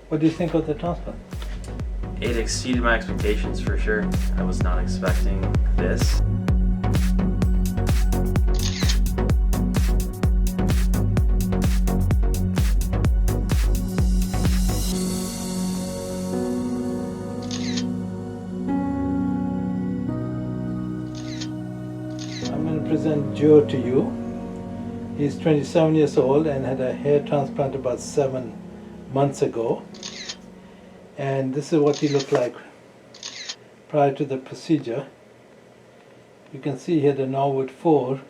What do you think of the transplant? It exceeded my expectations for sure. I was not expecting this. I'm going to present Joe to you. He's 27 years old and had a hair transplant about 7 months ago. And this is what he looked like prior to the procedure. You can see here the Norwood-4,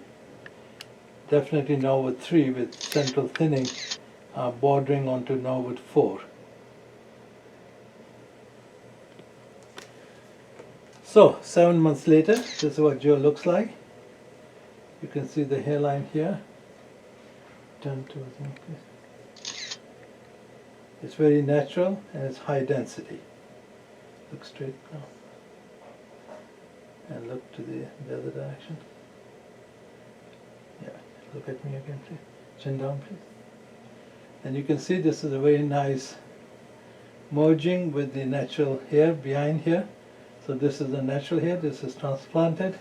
definitely Norwood-3 with central thinning bordering onto Norwood-4. So 7 months later, this is what Joe looks like. You can see the hairline here. Turn towards me, please. It's very natural and it's high density. Look straight now. And look to the other direction. Yeah, look at me again, please. Chin down, please. And you can see this is a very nice merging with the natural hair behind here. So this is the natural hair, this is transplanted.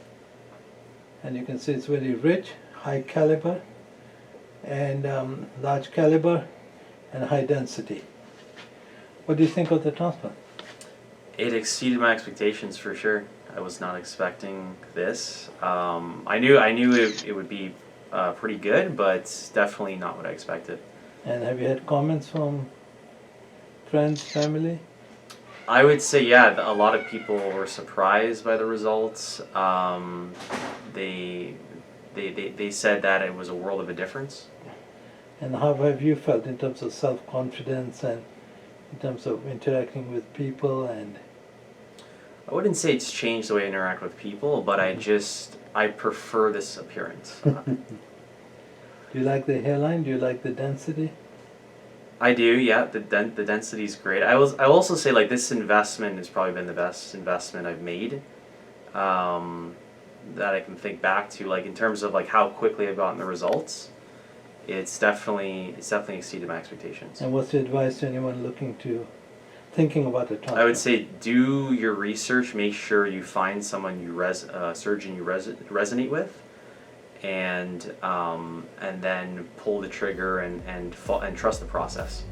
And you can see it's very rich, high caliber, and large caliber, and high density. What do you think of the transplant? It exceeded my expectations for sure. I was not expecting this. I knew it would be pretty good, but definitely not what I expected. And have you had comments from friends, family? I would say, yeah, a lot of people were surprised by the results. They said that it was a world of a difference. And how have you felt in terms of self-confidence and in terms of interacting with people? And I wouldn't say it's changed the way I interact with people, but I prefer this appearance. do you like the hairline? Do you like the density? I do, yeah. The density is great. I will also say, like, this investment has probably been the best investment I've made that I can think back to. Like, in terms of like how quickly I've gotten the results, it's definitely exceeded my expectations. And what's your advice to anyone thinking about the transplant? I would say do your research. Make sure you find someone surgeon you resonate with, and then pull the trigger and trust the process.